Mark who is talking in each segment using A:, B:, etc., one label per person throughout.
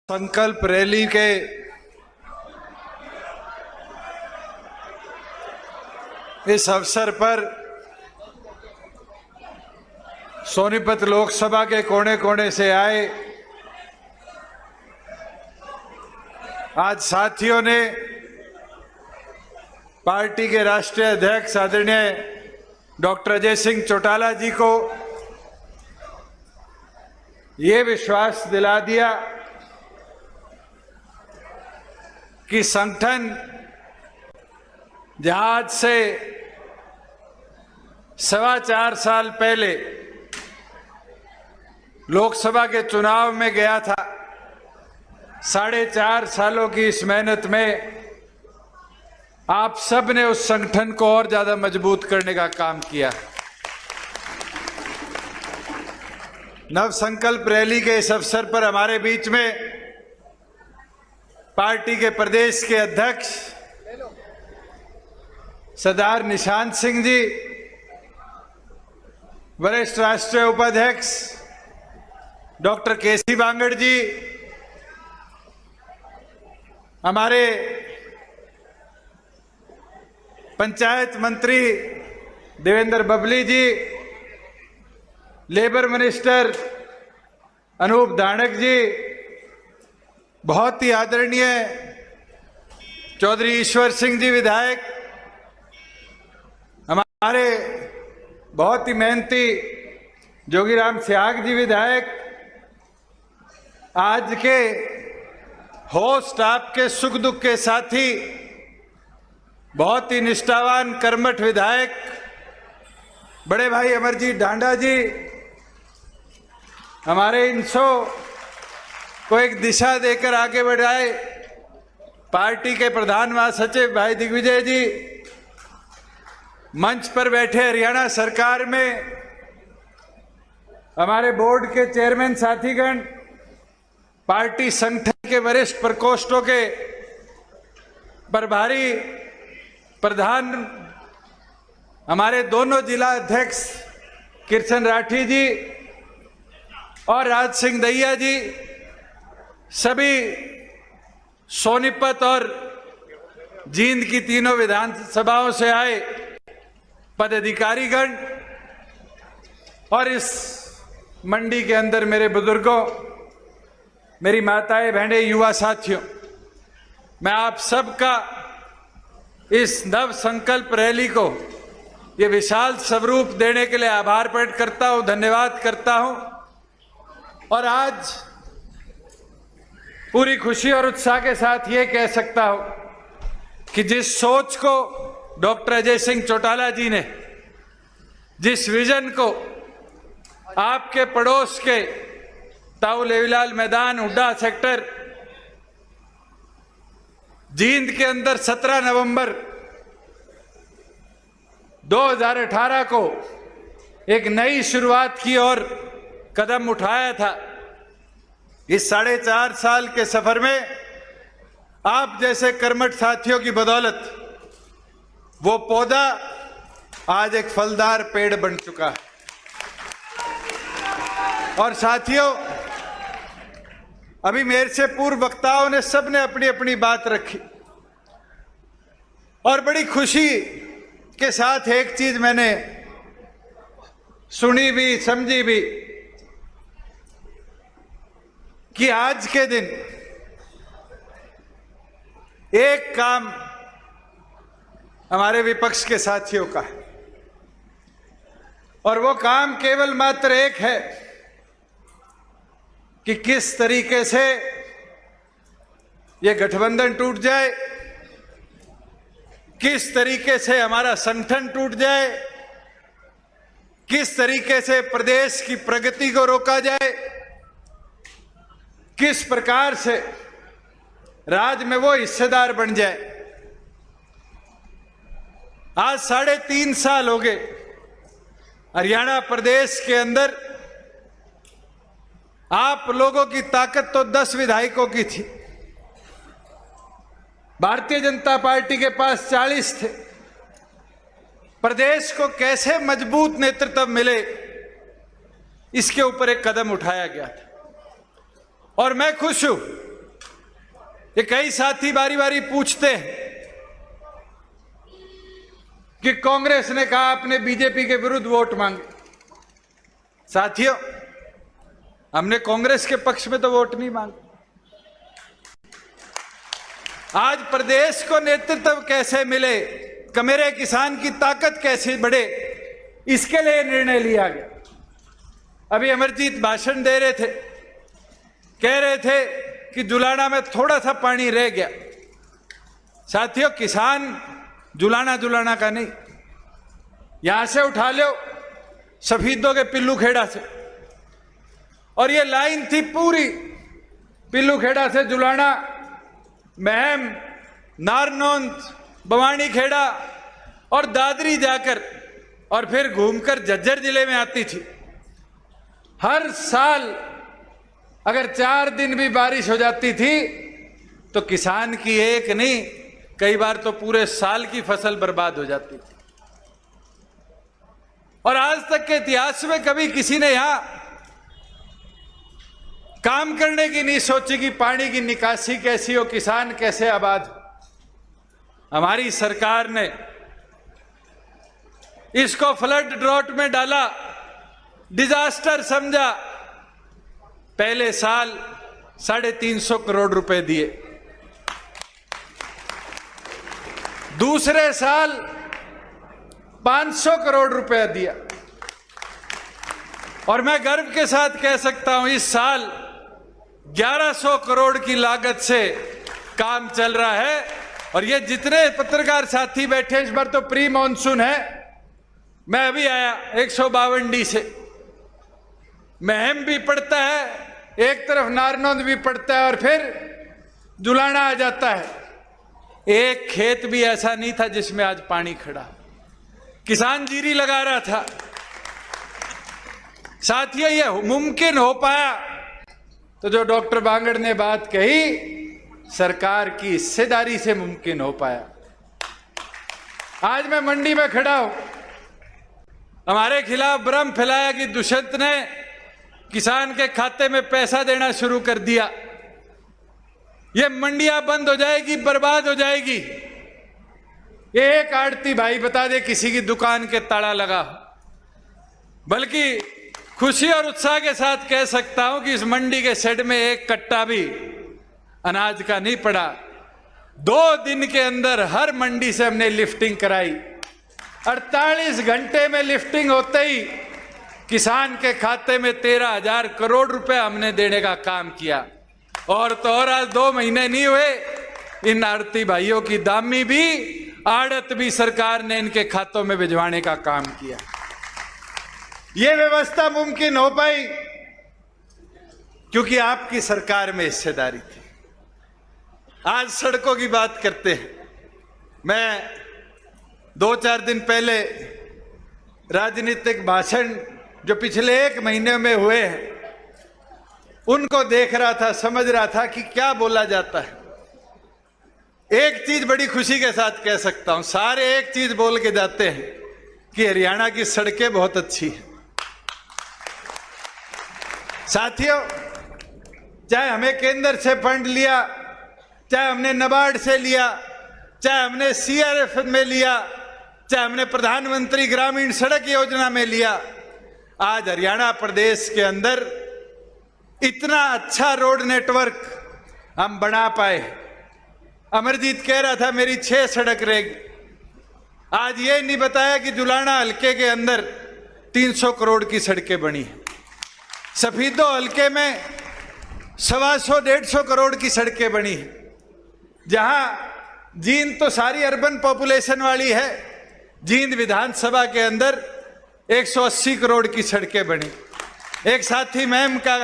A: संकल्प रैली के इस अवसर पर सोनीपत लोकसभा के कोने कोने से आए आज साथियों ने पार्टी के राष्ट्रीय अध्यक्ष आदरणीय डॉक्टर अजय सिंह चौटाला जी को ये विश्वास दिला दिया कि संगठन जहां आज से 4.25 साल पहले लोकसभा के चुनाव में गया था, 4.5 सालों की इस मेहनत में आप सब ने उस संगठन को और ज्यादा मजबूत करने का काम किया। नव संकल्प रैली के इस अवसर पर हमारे बीच में पार्टी के प्रदेश के अध्यक्ष सरदार निशांत सिंह जी, वरिष्ठ राष्ट्रीय उपाध्यक्ष डॉक्टर केसी बांगड़ जी, हमारे पंचायत मंत्री देवेंद्र बबली जी, लेबर मिनिस्टर अनूप धानक जी, बहुत ही आदरणीय चौधरी ईश्वर सिंह जी विधायक, हमारे बहुत ही मेहनती जोगीराम स्याग जी विधायक, आज के होस्ट आपके सुख दुख के साथी बहुत ही निष्ठावान कर्मठ विधायक बड़े भाई अमरजीत ढांडा जी, हमारे इनसो को एक दिशा देकर आगे बढ़ाए पार्टी के प्रधान महासचिव भाई दिग्विजय जी, मंच पर बैठे हरियाणा सरकार में हमारे बोर्ड के चेयरमैन साथीगण, पार्टी संगठन के वरिष्ठ प्रकोष्ठों के प्रभारी प्रधान, हमारे दोनों जिला अध्यक्ष किरचन राठी जी और राज सिंह दहिया जी, सभी सोनीपत और जींद की तीनों विधानसभाओं से आए पदाधिकारीगण और इस मंडी के अंदर मेरे बुजुर्गों, मेरी माताएं बहनें, युवा साथियों, मैं आप सबका इस नव संकल्प रैली को ये विशाल स्वरूप देने के लिए आभार प्रकट करता हूं, धन्यवाद करता हूं। और आज पूरी खुशी और उत्साह के साथ ये कह सकता हूं कि जिस सोच को डॉक्टर अजय सिंह चौटाला जी ने, जिस विजन को आपके पड़ोस के ताऊ लेवीलाल मैदान हुड्डा सेक्टर जींद के अंदर 17 नवंबर 2018 को एक नई शुरुआत की और कदम उठाया था, इस 4.5 साल के सफर में आप जैसे कर्मठ साथियों की बदौलत वो पौधा आज एक फलदार पेड़ बन चुका है। और साथियों, अभी मेरे से पूर्व वक्ताओं ने सबने अपनी अपनी बात रखी और बड़ी खुशी के साथ एक चीज मैंने सुनी भी समझी भी कि आज के दिन एक काम हमारे विपक्ष के साथियों का है और वो काम केवल मात्र एक है कि किस तरीके से ये गठबंधन टूट जाए, किस तरीके से हमारा संगठन टूट जाए, किस तरीके से प्रदेश की प्रगति को रोका जाए, किस प्रकार से राज्य में वो हिस्सेदार बन जाए। आज 3.5 साल हो गए हरियाणा प्रदेश के अंदर आप लोगों की ताकत तो 10 विधायकों की थी, भारतीय जनता पार्टी के पास 40 थे। प्रदेश को कैसे मजबूत नेतृत्व मिले, इसके ऊपर एक कदम उठाया गया था और मैं खुश हूं ये कई साथी बारी बारी पूछते हैं कि कांग्रेस ने कहा आपने बीजेपी के विरुद्ध वोट मांगे। साथियों, हमने कांग्रेस के पक्ष में तो वोट नहीं मांगे। आज प्रदेश को नेतृत्व कैसे मिले, मेरे किसान की ताकत कैसे बढ़े, इसके लिए निर्णय लिया गया। अभी अमरजीत भाषण दे रहे थे, कह रहे थे कि जुलाना में थोड़ा सा पानी रह गया। साथियों, किसान जुलाना का नहीं, यहां से उठा लो सफीदों के पिल्लू खेड़ा से, और ये लाइन थी पूरी पिल्लू खेड़ा से जुलाना, महम, नारनौंद, बवानी खेड़ा और दादरी जाकर और फिर घूमकर झज्जर जिले में आती थी। हर साल अगर 4 दिन भी बारिश हो जाती थी तो किसान की एक नहीं, कई बार तो पूरे साल की फसल बर्बाद हो जाती थी। और आज तक के इतिहास में कभी किसी ने यहां काम करने की नहीं सोची कि पानी की निकासी कैसी हो, किसान कैसे आबाद हो। हमारी सरकार ने इसको फ्लड ड्रॉट में डाला, डिजास्टर समझा। पहले साल 350 करोड़ रुपए दिए, दूसरे साल 500 करोड़ रुपए दिया, और मैं गर्व के साथ कह सकता हूं इस साल 1100 करोड़ की लागत से काम चल रहा है। और ये जितने पत्रकार साथी बैठे, इस बार तो प्री मॉनसून है, मैं अभी आया 152 से, महम भी पड़ता है, एक तरफ नारनौंद भी पड़ता है, और फिर जुलाना आ जाता है। एक खेत भी ऐसा नहीं था जिसमें आज पानी खड़ा, किसान जीरी लगा रहा था। साथियों, ये मुमकिन हो पाया तो जो डॉक्टर बांगड़ ने बात कही, सरकार की हिस्सेदारी से मुमकिन हो पाया। आज मैं मंडी में खड़ा हूं, हमारे खिलाफ भ्रम फैलाया कि दुष्यंत ने किसान के खाते में पैसा देना शुरू कर दिया, ये मंडियां बंद हो जाएगी, बर्बाद हो जाएगी। एक आड़ती भाई बता दे किसी की दुकान के ताला लगा। बल्कि खुशी और उत्साह के साथ कह सकता हूं कि इस मंडी के शेड में एक कट्टा भी अनाज का नहीं पड़ा। 2 दिन के अंदर हर मंडी से हमने लिफ्टिंग कराई। 48 घंटे में लिफ्टिंग होते ही किसान के खाते में 13,000 करोड़ रुपए हमने देने का काम किया। और तो और आज 2 महीने नहीं हुए, इन आड़ती भाइयों की दामी भी, आड़त भी सरकार ने इनके खातों में भिजवाने का काम किया। यह व्यवस्था मुमकिन हो पाई क्योंकि आपकी सरकार में हिस्सेदारी थी। आज सड़कों की बात करते हैं। मैं 2-4 दिन पहले राजनीतिक भाषण जो पिछले 1 महीने में हुए हैं उनको देख रहा था, समझ रहा था कि क्या बोला जाता है। एक चीज बड़ी खुशी के साथ कह सकता हूं, सारे एक चीज बोल के जाते हैं कि हरियाणा की सड़कें बहुत अच्छी हैं। साथियों, चाहे हमें केंद्र से फंड लिया, चाहे हमने नाबार्ड से लिया, चाहे हमने सीआरएफ में लिया, चाहे हमने प्रधानमंत्री ग्रामीण सड़क योजना में लिया, आज हरियाणा प्रदेश के अंदर इतना अच्छा रोड नेटवर्क हम बना पाए। अमरजीत कह रहा था मेरी 6 सड़क रहेगी। आज ये नहीं बताया कि जुलाना हल्के के अंदर 300 करोड़ की सड़कें बनी है। सफीदो हल्के में 125-150 करोड़ की सड़कें बनी है। जहां जींद तो सारी अर्बन पॉपुलेशन वाली है, जींद विधानसभा के अंदर 180 करोड़ की सड़कें बनी। एक साथी मैम का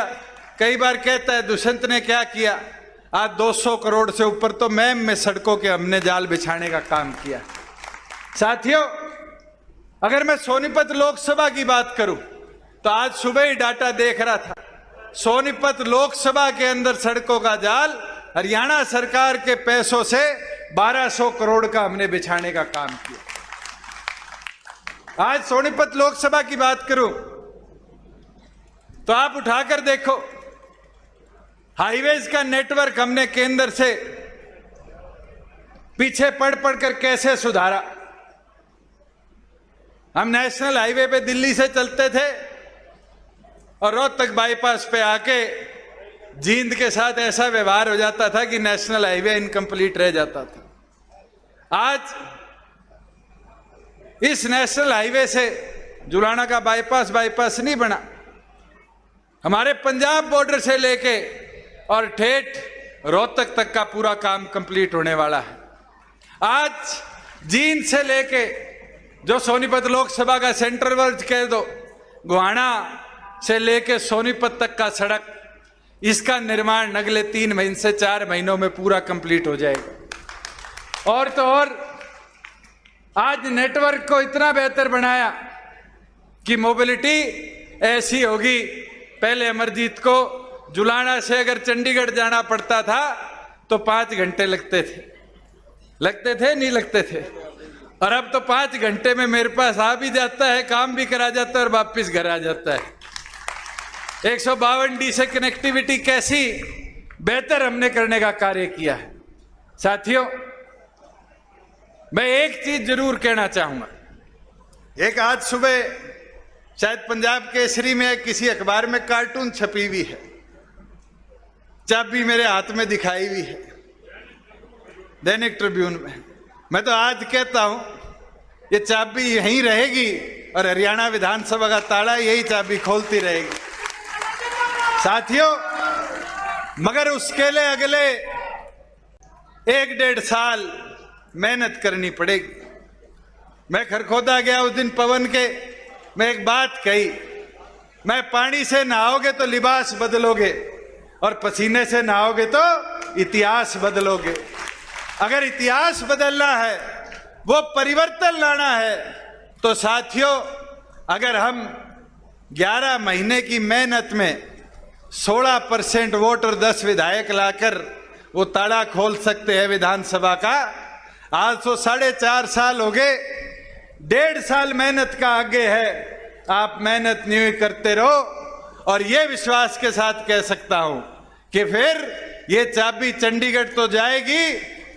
A: कई बार कहता है दुष्यंत ने क्या किया, आज 200 करोड़ से ऊपर तो मैम में सड़कों के हमने जाल बिछाने का काम किया। साथियों, अगर मैं सोनीपत लोकसभा की बात करूं तो आज सुबह ही डाटा देख रहा था, सोनीपत लोकसभा के अंदर सड़कों का जाल हरियाणा सरकार के पैसों से 1200 करोड़ का हमने बिछाने का काम किया। आज सोनीपत लोकसभा की बात करूं तो आप उठाकर देखो, हाईवेज का नेटवर्क हमने केंद्र से पीछे पड़ पड़ कर कैसे सुधारा। हम नेशनल हाईवे पे दिल्ली से चलते थे और रोहतक बाईपास पे आके जींद के साथ ऐसा व्यवहार हो जाता था कि नेशनल हाईवे इनकम्प्लीट रह जाता था। आज इस नेशनल हाईवे से जुलाना का बाईपास नहीं बना, हमारे पंजाब बॉर्डर से लेके और ठेठ रोहतक तक का पूरा काम कंप्लीट होने वाला है। आज जींद से लेके जो सोनीपत लोकसभा का सेंट्रल वर्ज कह दो, गोहाना से लेके सोनीपत तक का सड़क, इसका निर्माण अगले 3 से 4 महीनों में पूरा कंप्लीट हो जाएगा। और तो और आज नेटवर्क को इतना बेहतर बनाया कि मोबिलिटी ऐसी होगी, पहले अमरजीत को जुलाना से अगर चंडीगढ़ जाना पड़ता था तो 5 घंटे लगते थे नहीं लगते थे, और अब तो 5 घंटे में मेरे पास आ भी जाता है, काम भी करा जाता है और वापस घर आ जाता है। 152D से कनेक्टिविटी कैसी बेहतर हमने करने का कार्य किया है। साथियों, मैं एक चीज जरूर कहना चाहूंगा। एक आज सुबह शायद पंजाब केसरी में किसी अखबार में कार्टून छपी हुई है, चाबी मेरे हाथ में दिखाई हुई है, दैनिक ट्रिब्यून में। मैं तो आज कहता हूं ये चाबी यहीं रहेगी और हरियाणा विधानसभा का ताला यही चाबी खोलती रहेगी। साथियों, मगर उसके लिए अगले 1-1.5 साल मेहनत करनी पड़ेगी। मैं खरखोदा गया उस दिन पवन के, मैं एक बात कही, मैं पानी से नहाओगे तो लिबास बदलोगे और पसीने से नहाओगे तो इतिहास बदलोगे। अगर इतिहास बदलना है, वो परिवर्तन लाना है, तो साथियों अगर हम 11 महीने की मेहनत में 16% वोट और 10 विधायक लाकर वो ताला खोल सकते हैं विधानसभा का। आज तो 4.5 साल हो गए, 1.5 साल मेहनत का आगे है। आप मेहनत नहीं करते रहो, और ये विश्वास के साथ कह सकता हूं कि फिर ये चाबी चंडीगढ़ तो जाएगी,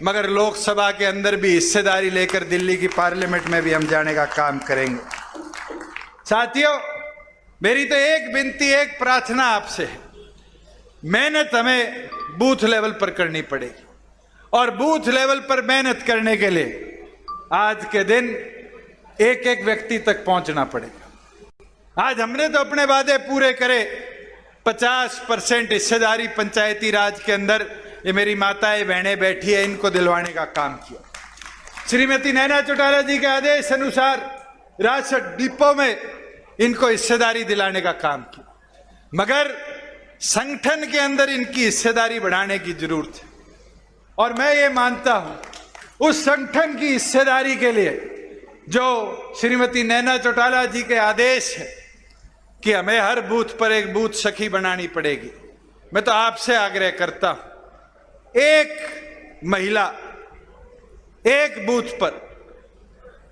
A: मगर लोकसभा के अंदर भी हिस्सेदारी लेकर दिल्ली की पार्लियामेंट में भी हम जाने का काम करेंगे। साथियों, मेरी तो एक विनती, एक प्रार्थना आपसे है, मेहनत हमें बूथ लेवल पर करनी पड़ेगी, और बूथ लेवल पर मेहनत करने के लिए आज के दिन एक एक व्यक्ति तक पहुंचना पड़ेगा। आज हमने तो अपने वादे पूरे करे, 50% हिस्सेदारी पंचायती राज के अंदर, ये मेरी माताएं बहनें बैठी है, इनको दिलवाने का काम किया। श्रीमती नैना चौटाला जी के आदेश अनुसार राशन डिपो में इनको हिस्सेदारी दिलाने का काम किया, मगर संगठन के अंदर इनकी हिस्सेदारी बढ़ाने की जरूरत है। और मैं ये मानता हूं उस संगठन की हिस्सेदारी के लिए जो श्रीमती नैना चौटाला जी के आदेश है कि हमें हर बूथ पर एक बूथ सखी बनानी पड़ेगी। मैं तो आपसे आग्रह करता हूं, एक महिला एक बूथ पर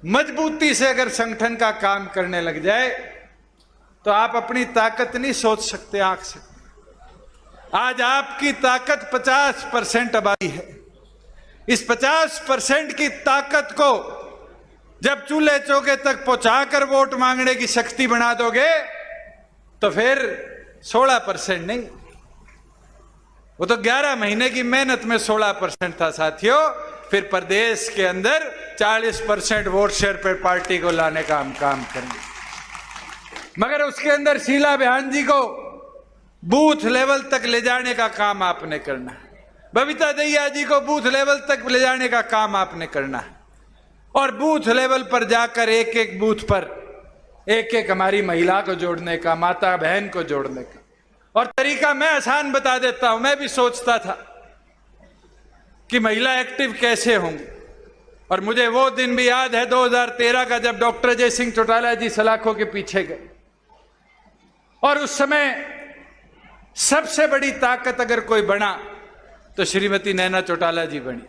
A: मजबूती से अगर संगठन का काम करने लग जाए तो आप अपनी ताकत नहीं सोच सकते आंख से। आज आपकी ताकत 50% आबादी है। इस 50% की ताकत को जब चूल्हे चौके तक पहुंचाकर वोट मांगने की शक्ति बना दोगे तो फिर 16% नहीं, वो तो 11 महीने की मेहनत में 16% था साथियों। फिर प्रदेश के अंदर 40% वोट शेयर पर पार्टी को लाने का हम काम करेंगे, मगर उसके अंदर शीला बयान जी को बूथ लेवल तक ले जाने का काम आपने करना है, बबीता दहिया जी को बूथ लेवल तक ले जाने का काम आपने करना है, और बूथ लेवल पर जाकर एक एक बूथ पर एक एक हमारी महिला को जोड़ने का, माता बहन को जोड़ने का। और तरीका मैं आसान बता देता हूं। मैं भी सोचता था कि महिला एक्टिव कैसे होंगी, और मुझे वो दिन भी याद है 2013 का, जब डॉक्टर अजय सिंह चौटाला जी सलाखों के पीछे गए, और उस समय सबसे बड़ी ताकत अगर कोई बना तो श्रीमती नैना चौटाला जी बनी।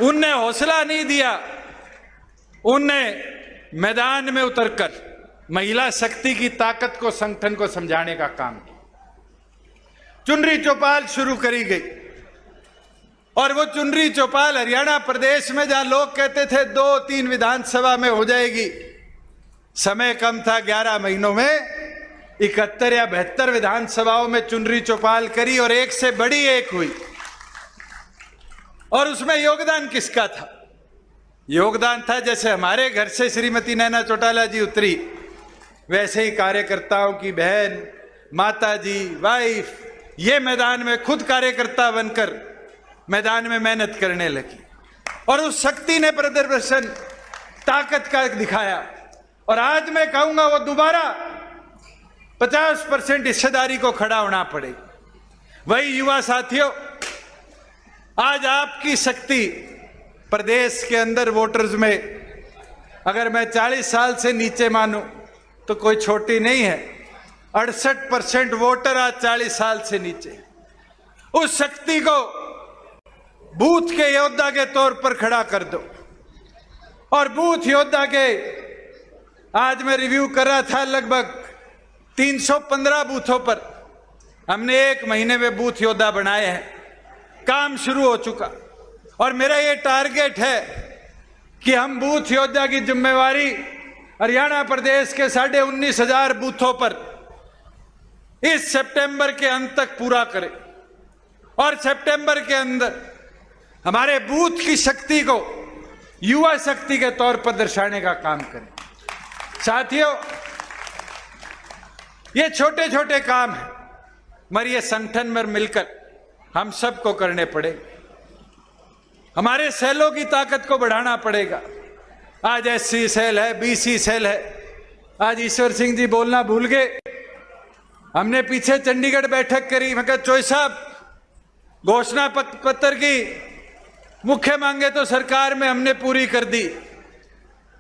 A: उनने हौसला नहीं दिया, उनने मैदान में उतरकर महिला शक्ति की ताकत को संगठन को समझाने का काम किया। चुनरी चौपाल शुरू करी गई, और वो चुनरी चौपाल हरियाणा प्रदेश में जहां लोग कहते थे 2-3 विधानसभा में हो जाएगी, समय कम था, 11 महीनों में 71 या 72 विधानसभाओं में चुनरी चौपाल करी और एक से बड़ी एक हुई। और उसमें योगदान किसका था? योगदान था जैसे हमारे घर से श्रीमती नैना चौटाला जी उतरी, वैसे ही कार्यकर्ताओं की बहन, माता जी, वाइफ, ये मैदान में खुद कार्यकर्ता बनकर मैदान में मेहनत करने लगी और उस शक्ति ने प्रदर्शन ताकत का दिखाया। और आज मैं कहूंगा वो दोबारा 50% हिस्सेदारी को खड़ा होना पड़ेगी। वही युवा साथियों, आज आपकी शक्ति प्रदेश के अंदर वोटर्स में, अगर मैं 40 साल से नीचे मानूं तो कोई छोटी नहीं है। 68% वोटर आज 40 साल से नीचे। उस शक्ति को बूथ के योद्धा के तौर पर खड़ा कर दो। और बूथ योद्धा के आज मैं रिव्यू कर रहा था, लगभग 315 बूथों पर हमने 1 महीने में बूथ योद्धा बनाए हैं। काम शुरू हो चुका और मेरा ये टारगेट है कि हम बूथ योद्धा की जिम्मेवारी हरियाणा प्रदेश के 19,500 बूथों पर इस सितंबर के अंत तक पूरा करें और सितंबर के अंदर हमारे बूथ की शक्ति को युवा शक्ति के तौर पर दर्शाने का काम करें। साथियों, ये छोटे छोटे काम हैं मगर ये संगठन में मिलकर हम सबको करने पड़ेंगे। हमारे सेलों की ताकत को बढ़ाना पड़ेगा। आज एससी सेल है, बीसी सेल है। आज ईश्वर सिंह जी बोलना भूल गए। हमने पीछे चंडीगढ़ बैठक करी, मैं कहा चोई साहब, घोषणा पत्र की मुख्य मांगे तो सरकार में हमने पूरी कर दी,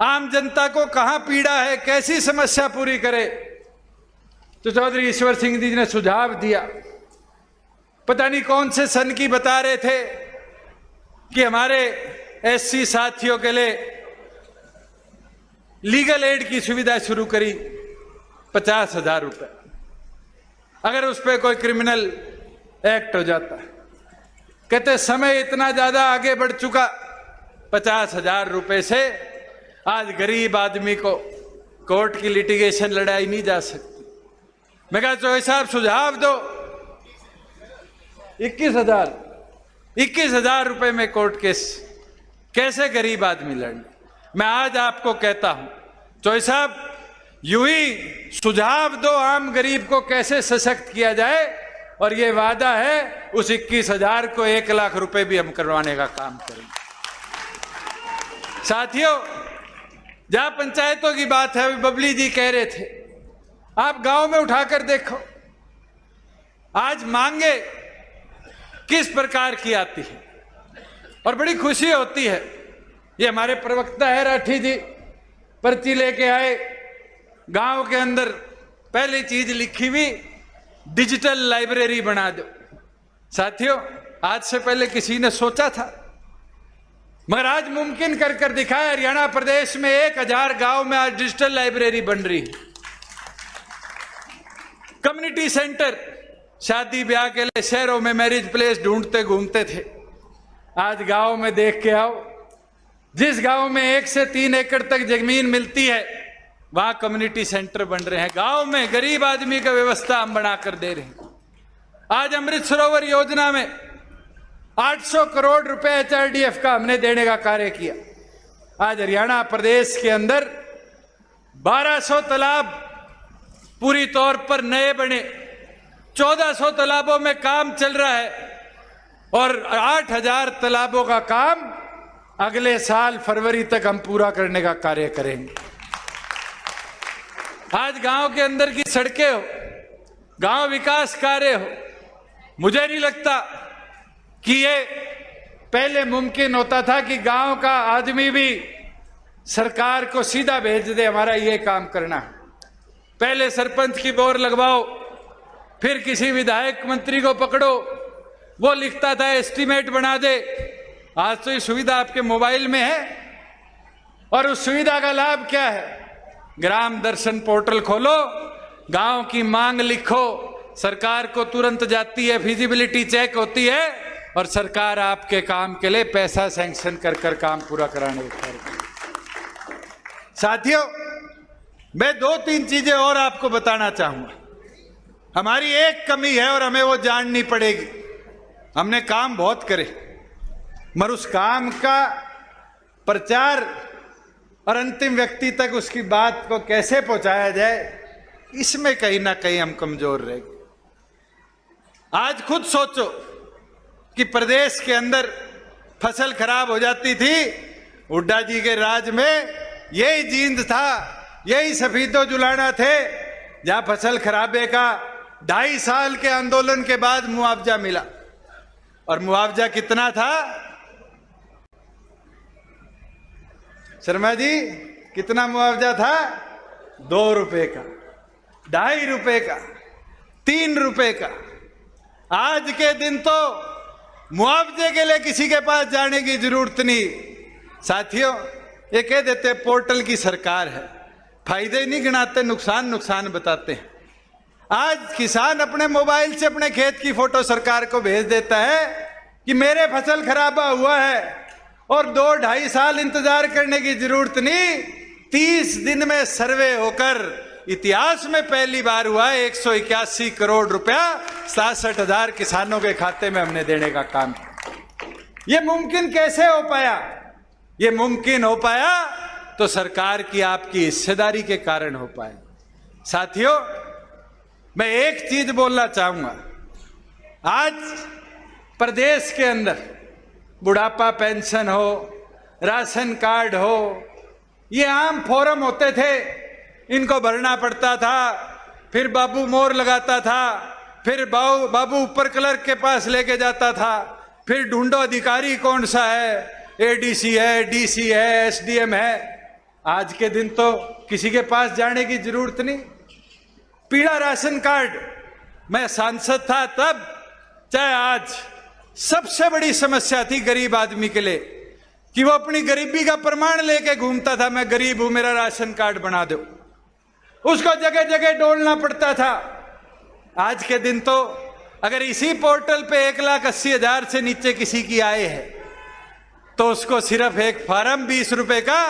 A: आम जनता को कहां पीड़ा है, कैसी समस्या पूरी करे? तो चौधरी ईश्वर सिंह जी ने सुझाव दिया, पता नहीं कौन से सन की बता रहे थे कि हमारे एससी साथियों के लिए लीगल एड की सुविधा शुरू करी, 50,000 रुपए, अगर उस पर कोई क्रिमिनल एक्ट हो जाता है। कहते समय इतना ज्यादा आगे बढ़ चुका, 50,000 रुपए से आज गरीब आदमी को कोर्ट की लिटिगेशन लड़ाई नहीं जा सकती। मैं कहा चौधरी साहब सुझाव दो, 21,000 रुपए में कोर्ट केस कैसे गरीब आदमी लड़े? मैं आज आपको कहता हूं चौधरी साहब, यूं ही सुझाव दो आम गरीब को कैसे सशक्त किया जाए, और ये वादा है उस 21,000 को 1 लाख रुपए भी हम करवाने का काम करेंगे। साथियों, जहां पंचायतों की बात है, बबली जी कह रहे थे, आप गांव में उठाकर देखो आज मांगे किस प्रकार की आती है और बड़ी खुशी होती है। ये हमारे प्रवक्ता है राठी जी, पर्ची लेके आए, गांव के अंदर पहली चीज लिखी हुई, डिजिटल लाइब्रेरी बना दो। साथियों, आज से पहले किसी ने सोचा था? मगर आज मुमकिन कर कर दिखाया। हरियाणा प्रदेश में 1000 गांव में आज डिजिटल लाइब्रेरी बन रही है। कम्युनिटी सेंटर, शादी ब्याह के लिए शहरों में मैरिज प्लेस ढूंढते घूमते थे, आज गांव में देख के आओ, जिस गांव में 1 से 3 एकड़ तक जमीन मिलती है वहां कम्युनिटी सेंटर बन रहे हैं। गांव में गरीब आदमी का व्यवस्था हम बनाकर दे रहे हैं। आज अमृत सरोवर योजना में 800 करोड़ रुपए HRDF का हमने देने का कार्य किया। आज हरियाणा प्रदेश के अंदर 1200 तालाब पूरी तौर पर नए बने, 1400 तालाबों में काम चल रहा है और 8000 तालाबों का काम अगले साल फरवरी तक हम पूरा करने का कार्य करेंगे। आज गांव के अंदर की सड़कें हो, गांव विकास कार्य हो, मुझे नहीं लगता कि ये पहले मुमकिन होता था कि गांव का आदमी भी सरकार को सीधा भेज दे, हमारा ये काम करना है। पहले सरपंच की बोर लगवाओ, फिर किसी विधायक मंत्री को पकड़ो, वो लिखता था एस्टीमेट बना दे। आज तो ये सुविधा आपके मोबाइल में है और उस सुविधा का लाभ क्या है? ग्राम दर्शन पोर्टल खोलो, गांव की मांग लिखो, सरकार को तुरंत जाती है, फिजिबिलिटी चेक होती है और सरकार आपके काम के लिए पैसा सैंक्शन कर कर काम पूरा कराने को। साथियों, मैं 2-3 चीजें और आपको बताना चाहूंगा। हमारी एक कमी है और हमें वो जाननी पड़ेगी। हमने काम बहुत करे, मगर उस काम का प्रचार और अंतिम व्यक्ति तक उसकी बात को कैसे पहुंचाया जाए, इसमें कहीं ना कहीं हम कमजोर रह गए। आज खुद सोचो कि प्रदेश के अंदर फसल खराब हो जाती थी, हुड्डा जी के राज में यही जींद था, यही सफीदो जुलाना थे, जहां फसल खराबे का 2.5 साल के आंदोलन के बाद मुआवजा मिला। और मुआवजा कितना था शर्मा जी? कितना मुआवजा था? 2 रुपए का, 2.5 रुपए का, 3 रुपए का। आज के दिन तो मुआवजे के लिए किसी के पास जाने की जरूरत नहीं। साथियों, ये कह देते पोर्टल की सरकार है, फायदे नहीं गिनाते, नुकसान नुकसान बताते हैं। आज किसान अपने मोबाइल से अपने खेत की फोटो सरकार को भेज देता है कि मेरे फसल खराबा हुआ है, और 2-2.5 साल इंतजार करने की जरूरत नहीं। 30 दिन में सर्वे होकर इतिहास में पहली बार हुआ है 181 करोड़ रुपया 67,000 किसानों के खाते में हमने देने का काम किया। ये मुमकिन कैसे हो पाया? ये मुमकिन हो पाया तो सरकार की आपकी हिस्सेदारी के कारण हो पाया। साथियों, मैं एक चीज बोलना चाहूंगा। आज प्रदेश के अंदर बुढ़ापा पेंशन हो, राशन कार्ड हो, ये आम फॉर्म होते थे, इनको भरना पड़ता था, फिर बाबू मोहर लगाता था, फिर बाबू ऊपर क्लर्क के पास लेके जाता था, फिर ढूंढो अधिकारी कौन सा है, एडीसी है, डीसी है, एसडीएम है। आज के दिन तो किसी के पास जाने की जरूरत नहीं। पीला राशन कार्ड, मैं सांसद था तब, चाहे आज, सबसे बड़ी समस्या थी गरीब आदमी के लिए कि वो अपनी गरीबी का प्रमाण लेके घूमता था, मैं गरीब हूं, मेरा राशन कार्ड बना दो। उसको जगह जगह डोलना पड़ता था। आज के दिन तो अगर इसी पोर्टल पे 1,80,000 से नीचे किसी की आय है तो उसको सिर्फ एक फॉर्म 20 रुपए का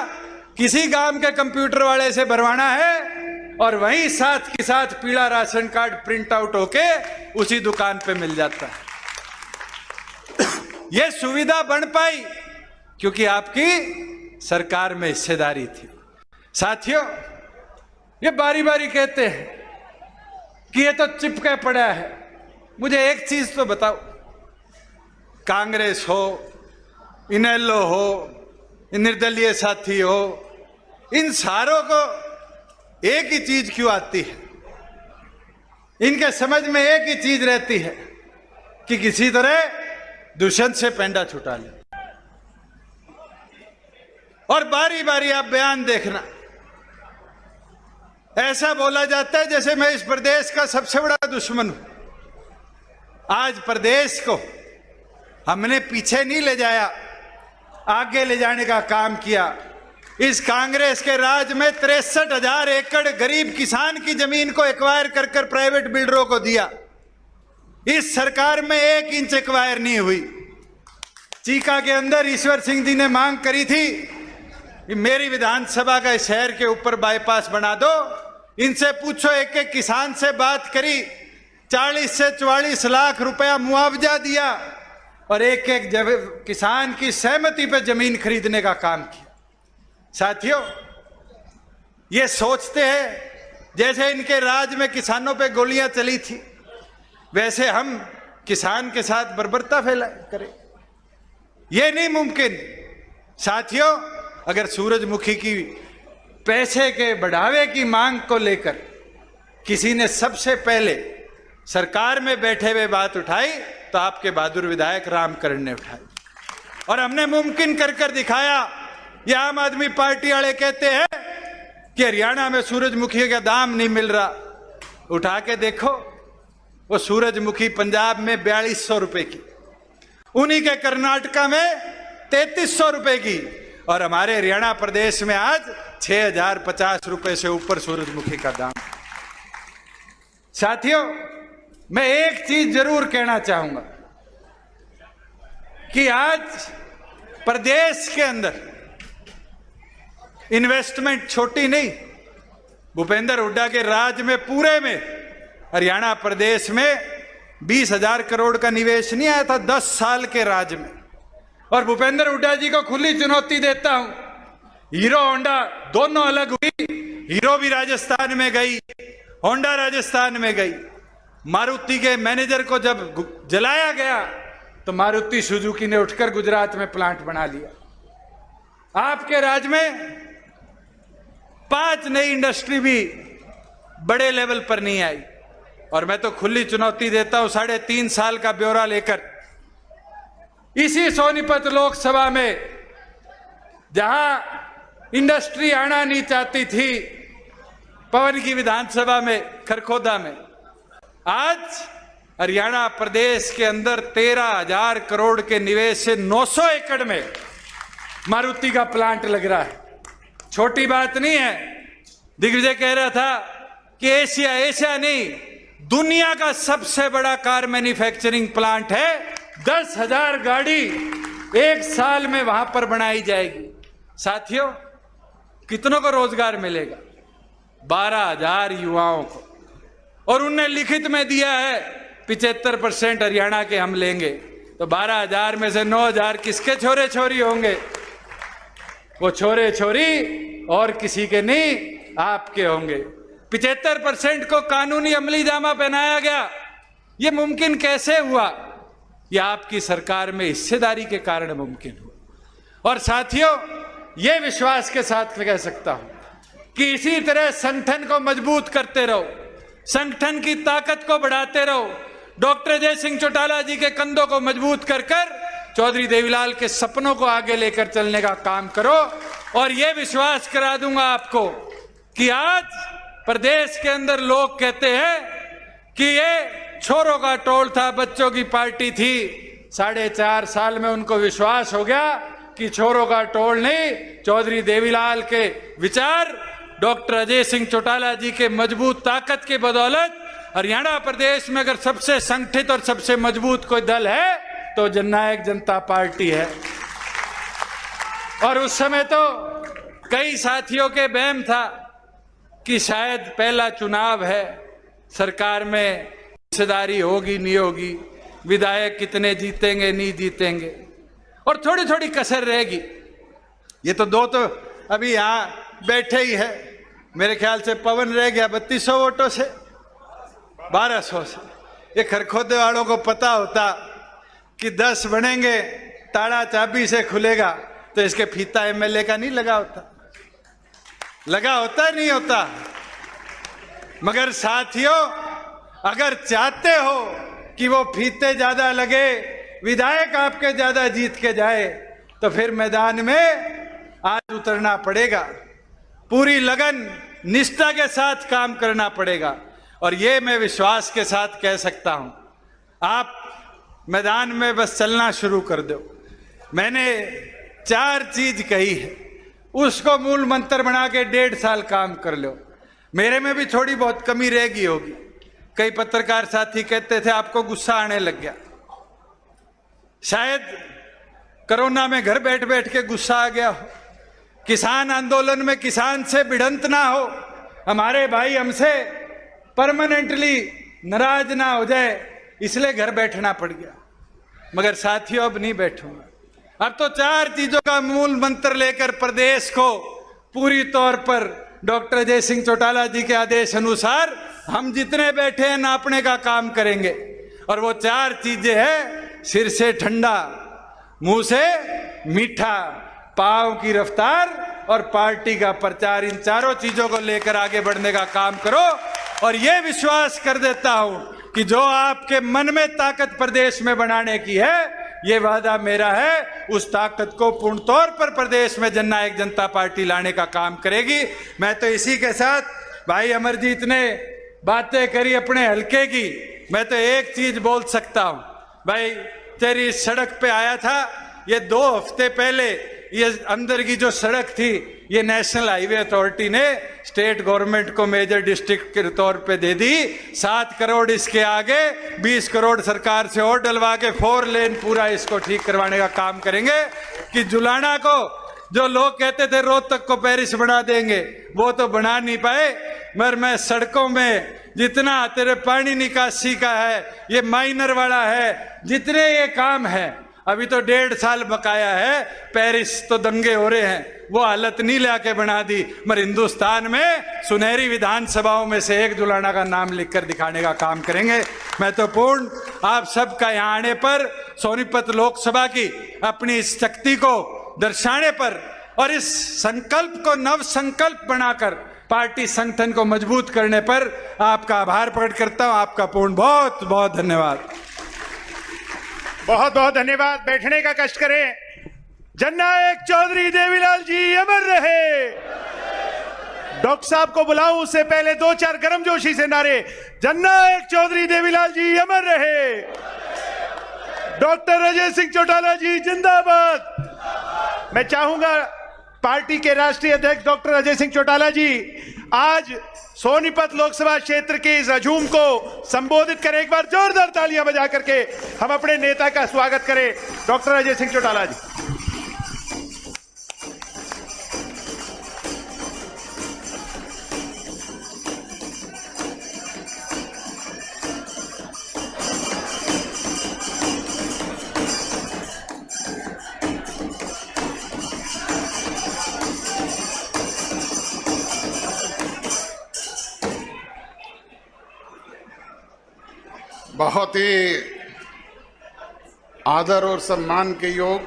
A: किसी गांव के कंप्यूटर वाले से भरवाना है, और वहीं साथ के साथ पीला राशन कार्ड प्रिंट आउट होके उसी दुकान पे मिल जाता है। यह सुविधा बन पाई क्योंकि आपकी सरकार में हिस्सेदारी थी। साथियों, ये बारी बारी कहते हैं कि ये तो चिपके पड़ा है। मुझे एक चीज तो बताओ, कांग्रेस हो, इनेलो हो, निर्दलीय साथी हो, इन सारों को एक ही चीज क्यों आती है? इनके समझ में एक ही चीज रहती है कि किसी तरह दुष्यंत से पेंडा छुटा ले। और बारी बारी आप बयान देखना, ऐसा बोला जाता है जैसे मैं इस प्रदेश का सबसे बड़ा दुश्मन हूं। आज प्रदेश को हमने पीछे नहीं ले जाया, आगे ले जाने का काम किया। इस कांग्रेस के राज में 63,000 एकड़ गरीब किसान की जमीन को एक्वायर कर कर प्राइवेट बिल्डरों को दिया। इस सरकार में 1 इंच एक्वायर नहीं हुई। चीका के अंदर ईश्वर सिंह जी ने मांग करी थी कि मेरी विधानसभा का शहर के ऊपर बाईपास बना दो। इनसे पूछो, एक एक किसान से बात करी, 40 से 44 लाख रुपया मुआवजा दिया और एक एक किसान की सहमति पर जमीन खरीदने का काम किया। साथियों, ये सोचते हैं जैसे इनके राज में किसानों पे गोलियां चली थी, वैसे हम किसान के साथ बर्बरता करें। ये नहीं मुमकिन। साथियों, अगर सूरजमुखी की पैसे के बढ़ावे की मांग को लेकर किसी ने सबसे पहले सरकार में बैठे हुए बात उठाई तो आपके बहादुर विधायक रामकरण ने उठाई और हमने मुमकिन कर कर दिखाया। ये आम आदमी पार्टी वाले कहते हैं कि हरियाणा में सूरजमुखी का दाम नहीं मिल रहा, उठा के देखो, वो सूरजमुखी पंजाब में 4200 रुपए की, उन्हीं के कर्नाटका में 3300 रुपए की, और हमारे हरियाणा प्रदेश में आज 6,050 रुपए से ऊपर सूरजमुखी का दाम। साथियों, मैं एक चीज जरूर कहना चाहूंगा, कि आज प्रदेश के अंदर इन्वेस्टमेंट छोटी नहीं, भूपेंद्र हुड्डा के राज में पूरे में हरियाणा प्रदेश में 20,000 करोड़ का निवेश नहीं आया था 10 साल के राज में। और भूपेंद्र हुड्डा जी को खुली चुनौती देता हूं, हीरो होंडा दोनों अलग हुई, हीरो भी राजस्थान में गई, होंडा राजस्थान में गई। मारुति के मैनेजर को जब जलाया गया तो मारुति सुजुकी ने उठकर गुजरात में प्लांट बना लिया। आपके राज में 5 नई इंडस्ट्री भी बड़े लेवल पर नहीं आई। और मैं तो खुली चुनौती देता हूं 3.5 साल का ब्यौरा लेकर, इसी सोनीपत लोकसभा में जहां इंडस्ट्री आना नहीं चाहती थी, पवन की विधानसभा में खरखोदा में, आज हरियाणा प्रदेश के अंदर 13,000 करोड़ के निवेश से 900 एकड़ में मारुति का प्लांट लग रहा है। छोटी बात नहीं है। दिग्विजय कह रहा था कि एशिया नहीं, दुनिया का सबसे बड़ा कार मैन्युफैक्चरिंग प्लांट है। 10,000 गाड़ी 1 साल में वहां पर बनाई जाएगी। साथियों, कितनों को रोजगार मिलेगा? 12,000 युवाओं को। और उनने लिखित में दिया है 75% हरियाणा के हम लेंगे। तो 12,000 में से 9,000 किसके छोरे छोरी होंगे? वो छोरे छोरी और किसी के नहीं, आपके होंगे। 75% को कानूनी अमली जामा पहनाया गया। ये मुमकिन कैसे हुआ? ये आपकी सरकार में हिस्सेदारी के कारण मुमकिन हुआ। और साथियों, ये विश्वास के साथ कह सकता हूं कि इसी तरह संगठन को मजबूत करते रहो, संगठन की ताकत को बढ़ाते रहो। डॉक्टर अजय सिंह चौटाला जी के कंधों को मजबूत कर चौधरी देवीलाल के सपनों को आगे लेकर चलने का काम करो। और यह विश्वास करा दूंगा आपको कि आज प्रदेश के अंदर लोग कहते हैं कि ये छोरों का टोल था, बच्चों की पार्टी थी। 4.5 साल में उनको विश्वास हो गया कि छोरों का टोल नहीं, चौधरी देवीलाल के विचार, डॉक्टर अजय सिंह चौटाला जी के मजबूत ताकत के बदौलत हरियाणा प्रदेश में अगर सबसे संगठित और सबसे मजबूत कोई दल है तो जननायक जनता पार्टी है। और उस समय तो कई साथियों के बहम था कि शायद पहला चुनाव है, सरकार में हिस्सेदारी होगी नहीं होगी, विधायक कितने जीतेंगे नहीं जीतेंगे, और थोड़ी थोड़ी कसर रहेगी। ये तो 2 तो अभी यहाँ बैठे ही है। मेरे ख्याल से पवन रह गया 3200 वोटों से, 1200 से। ये खरखोदे वालों को पता होता कि 10 बनेंगे, ताला चाबी से खुलेगा, तो इसके फीता एमएलए का नहीं लगा होता। लगा होता नहीं होता। मगर साथियों, अगर चाहते हो कि वो फीते ज्यादा लगे, विधायक आपके ज्यादा जीत के जाए, तो फिर मैदान में आज उतरना पड़ेगा। पूरी लगन निष्ठा के साथ काम करना पड़ेगा। और ये मैं विश्वास के साथ कह सकता हूं, आप मैदान में बस चलना शुरू कर दो। मैंने 4 चीज कही है, उसको मूल मंत्र बना के 1.5 साल काम कर लो। मेरे में भी थोड़ी बहुत कमी रह गई होगी। कई पत्रकार साथी कहते थे आपको गुस्सा आने लग गया। शायद कोरोना में घर बैठ बैठ के गुस्सा आ गया हो, किसान आंदोलन में किसान से भिड़ंत ना हो, हमारे भाई हमसे परमानेंटली नाराज ना हो जाए, इसलिए घर बैठना पड़ गया। मगर साथियों, अब नहीं बैठूंगा। अब तो 4 चीजों का मूल मंत्र लेकर प्रदेश को पूरी तौर पर डॉक्टर अजय सिंह चौटाला जी के आदेश अनुसार हम जितने बैठे हैं नापने का काम करेंगे। और वो 4 चीजें हैं, सिर से ठंडा, मुंह से मीठा, पांव की रफ्तार और पार्टी का प्रचार। इन 4 चीजों को लेकर आगे बढ़ने का काम करो। और यह विश्वास कर देता हूं कि जो आपके मन में ताकत प्रदेश में बनाने की है, ये वादा मेरा है, उस ताकत को पूर्ण तौर पर प्रदेश में जननायक जनता पार्टी लाने का काम करेगी। मैं तो इसी के साथ, भाई अमरजीत ने बातें करी अपने हल्के की, मैं तो एक चीज बोल सकता हूं। भाई तेरी सड़क पे आया था, ये 2 हफ्ते पहले ये अंदर की जो सड़क थी ये नेशनल हाईवे अथॉरिटी ने स्टेट गवर्नमेंट को मेजर डिस्ट्रिक्ट के तौर पे दे दी। 7 करोड़ इसके आगे 20 करोड़ सरकार से और डलवा के 4 लेन पूरा इसको ठीक करवाने का काम करेंगे कि जुलाना को जो लोग कहते थे रोहतक को पेरिस बना देंगे वो तो बना नहीं पाए, मगर मैं सड़कों में जितना तेरे पानी निकासी का है ये माइनर वाला है, जितने ये काम है अभी तो 1.5 साल बकाया है, पेरिस तो दंगे हो रहे हैं, वो हालत नहीं लाके बना दी, मगर हिंदुस्तान में सुनहरी विधानसभाओं में से एक जुलाना का नाम लिखकर दिखाने का काम करेंगे। महत्वपूर्ण आप सबका यहाँ आने पर, सोनीपत लोकसभा की अपनी इस शक्ति को दर्शाने पर और इस संकल्प को नव संकल्प बनाकर पार्टी संगठन को मजबूत करने पर आपका आभार प्रकट करता हूं। आपका पूर्ण बहुत बहुत धन्यवाद।
B: बहुत बहुत धन्यवाद। बैठने का कष्ट करें। जननायक चौधरी देवीलाल जी अमर रहे। डॉक्टर साहब को बुलाऊं उससे पहले 2-4 गर्मजोशी से नारे। जननायक चौधरी देवीलाल जी अमर रहे। डॉक्टर अजय सिंह चौटाला जी जिंदाबाद। मैं चाहूंगा पार्टी के राष्ट्रीय अध्यक्ष डॉक्टर अजय सिंह चौटाला जी आज सोनीपत लोकसभा क्षेत्र के इस हजूम को संबोधित करें। एक बार जोरदार तालियां बजा करके हम अपने नेता का स्वागत करें। डॉक्टर अजय सिंह चौटाला जी।
C: बहुत ही आदर और सम्मान के योग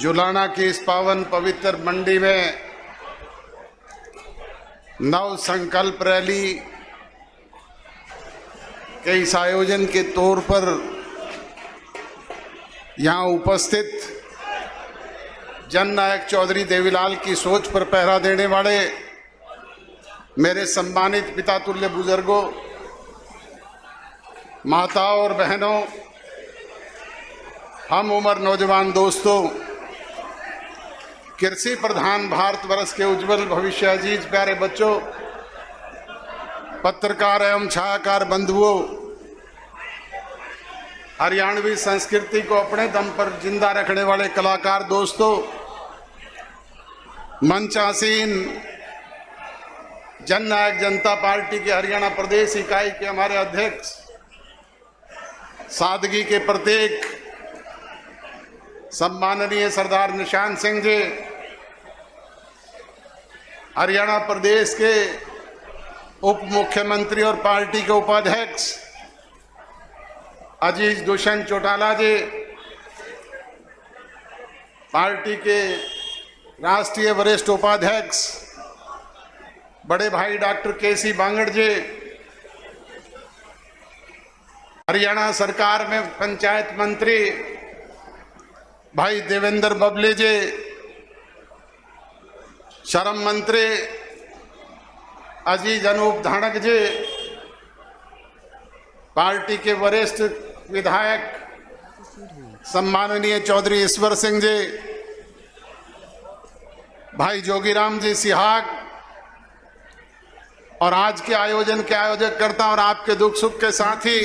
C: जुलाना की इस पावन पवित्र मंडी में नव संकल्प रैली के इस आयोजन के तौर पर यहाँ उपस्थित जननायक चौधरी देवीलाल की सोच पर पहरा देने वाले मेरे सम्मानित पिता तुल्य बुजुर्गों, माताओं और बहनों, हम उम्र नौजवान दोस्तों, कृषि प्रधान भारतवर्ष के उज्जवल भविष्य अजीज प्यारे बच्चों, पत्रकार एवं छायाकार बंधुओं, हरियाणवी संस्कृति को अपने दम पर जिंदा रखने वाले कलाकार दोस्तों, मंचासीन जननायक जनता पार्टी के हरियाणा प्रदेश इकाई के हमारे अध्यक्ष, सादगी के प्रतीक सम्माननीय सरदार निशान सिंह जी, हरियाणा प्रदेश के उप मुख्यमंत्री और पार्टी के उपाध्यक्ष अजीज दुष्यंत चौटाला जी, पार्टी के राष्ट्रीय वरिष्ठ उपाध्यक्ष बड़े भाई डॉक्टर केसी बांगड़ जी, हरियाणा सरकार में पंचायत मंत्री भाई देवेंद्र बबली जी, श्रम मंत्री अजीज अनूप धानक जी, पार्टी के वरिष्ठ विधायक सम्माननीय चौधरी ईश्वर सिंह जी, भाई जोगीराम जी सिहाग और आज के आयोजन के आयोजक करता और आपके दुख सुख के साथी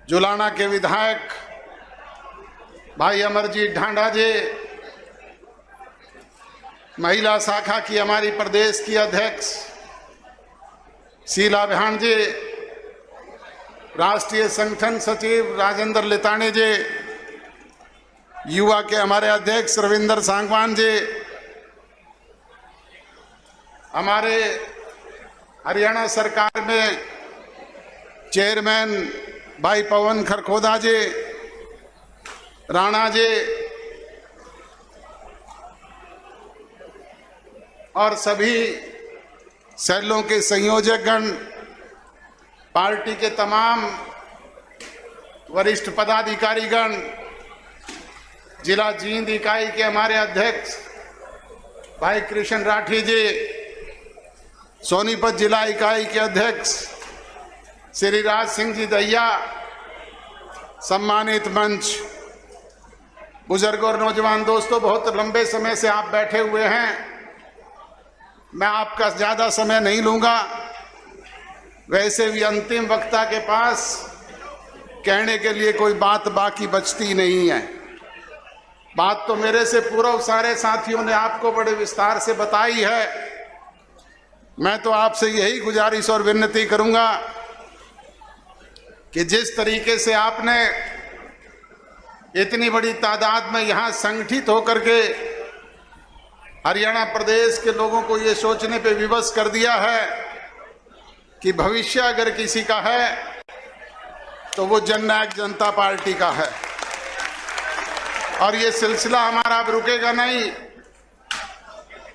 C: जुलाना के विधायक भाई अमरजीत ढांडा जी, महिला शाखा की हमारी प्रदेश की अध्यक्ष शीला बहन जी, राष्ट्रीय संगठन सचिव राजेंद्र लितानी जी, युवा के हमारे अध्यक्ष रविंदर सांगवान जी, हमारे हरियाणा सरकार में चेयरमैन भाई पवन खरखोदा जी, राणा जी और सभी सेलों के संयोजकगण, पार्टी के तमाम वरिष्ठ पदाधिकारीगण, जिला जींद इकाई के हमारे अध्यक्ष भाई कृष्ण राठी जी, सोनीपत जिला इकाई के अध्यक्ष श्री राज सिंह जी दहिया, सम्मानित मंच, बुजुर्ग और नौजवान दोस्तों, बहुत लंबे समय से आप बैठे हुए हैं, मैं आपका ज्यादा समय नहीं लूंगा। वैसे भी अंतिम वक्ता के पास कहने के लिए कोई बात बाकी बचती नहीं है। बात तो मेरे से पूर्व सारे साथियों ने आपको बड़े विस्तार से बताई है। मैं तो आपसे यही गुजारिश और विनती करूंगा कि जिस तरीके से आपने इतनी बड़ी तादाद में यहां संगठित होकर के हरियाणा प्रदेश के लोगों को ये सोचने पे विवश कर दिया है कि भविष्य अगर किसी का है तो वो जननायक जनता पार्टी का है, और ये सिलसिला हमारा अब रुकेगा नहीं।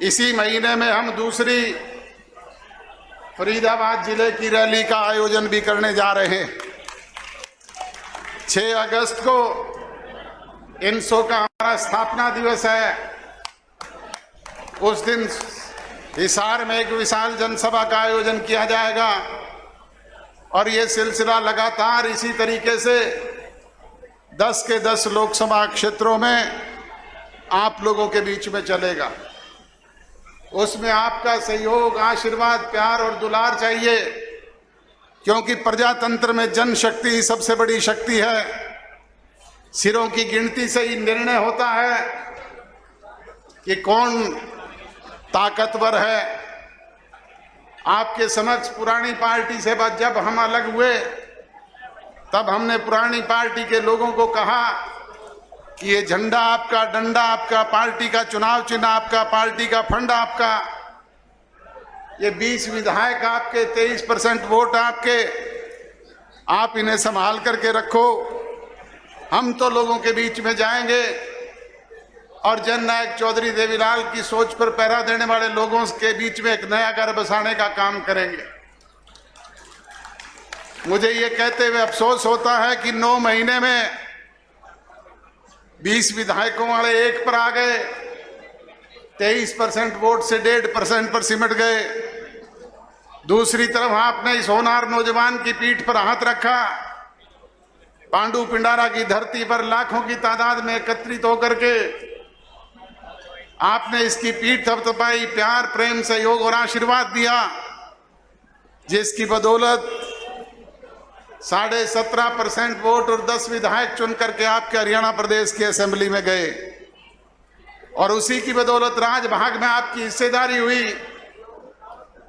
C: इसी महीने में हम दूसरी फरीदाबाद जिले की रैली का आयोजन भी करने जा रहे हैं। 6 अगस्त को इनसो का हमारा स्थापना दिवस है। उस दिन हिसार में एक विशाल जनसभा का आयोजन किया जाएगा, और ये सिलसिला लगातार इसी तरीके से 10 के 10 लोकसभा क्षेत्रों में आप लोगों के बीच में चलेगा। उसमें आपका सहयोग, आशीर्वाद, प्यार और दुलार चाहिए, क्योंकि प्रजातंत्र में जनशक्ति ही सबसे बड़ी शक्ति है। सिरों की गिनती से ही निर्णय होता है कि कौन ताकतवर है। आपके समक्ष पुरानी पार्टी से जब हम अलग हुए तब हमने पुरानी पार्टी के लोगों को कहा कि ये झंडा आपका, डंडा आपका, पार्टी का चुनाव चिन्ह आपका, पार्टी का फंड आपका, ये 20 विधायक आपके, 23% वोट आपके, आप इन्हें संभाल करके रखो। हम तो लोगों के बीच में जाएंगे और जननायक चौधरी देवीलाल की सोच पर पहरा देने वाले लोगों के बीच में एक नया घर बसाने का काम करेंगे। मुझे ये कहते हुए अफसोस होता है कि 9 महीने में 20 विधायकों वाले 1 पर आ गए, 23% वोट से 1.5% पर सिमट गए। दूसरी तरफ आपने इस होनहार नौजवान की पीठ पर हाथ रखा। पांडु पिंडारा की धरती पर लाखों की तादाद में एकत्रित होकर के आपने इसकी पीठ थपथपाई, प्यार, प्रेम, सहयोग और आशीर्वाद दिया, जिसकी बदौलत 17.5% वोट और 10 विधायक चुन करके आपके हरियाणा प्रदेश की असेंबली में गए, और उसी की बदौलत राजभाग में आपकी हिस्सेदारी हुई।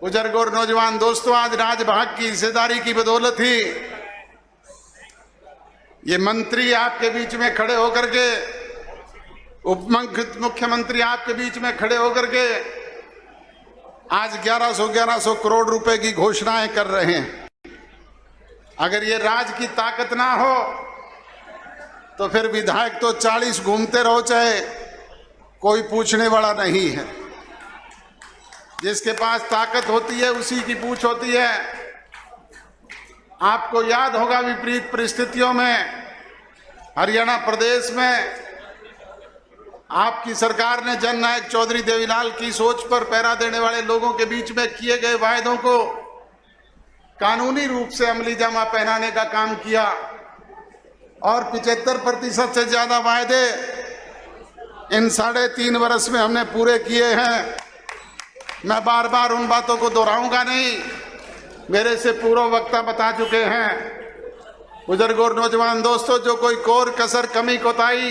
C: बुजुर्ग और नौजवान दोस्तों, आज राजभाग की हिस्सेदारी की बदौलत ही ये मंत्री आपके बीच में खड़े होकर के, उप मुख्यमंत्री आपके बीच में खड़े होकर के आज 1100 करोड़ रुपए की घोषणाएं कर रहे हैं। अगर ये राज की ताकत ना हो तो फिर विधायक तो 40 घूमते रहो, चाहे कोई पूछने वाला नहीं है। जिसके पास ताकत होती है उसी की पूछ होती है। आपको याद होगा विपरीत परिस्थितियों में हरियाणा प्रदेश में आपकी सरकार ने जननायक चौधरी देवीलाल की सोच पर पहरा देने वाले लोगों के बीच में किए गए वायदों को कानूनी रूप से अमली जामा पहनाने का काम किया, और 75% से ज्यादा वायदे इन 3.5 वर्ष में हमने पूरे किए हैं। मैं बार बार उन बातों को दोहराऊंगा नहीं, मेरे से पूर्व वक्ता बता चुके हैं। बुजुर्ग और नौजवान दोस्तों, जो कोई कोर कसर, कमी, कोताही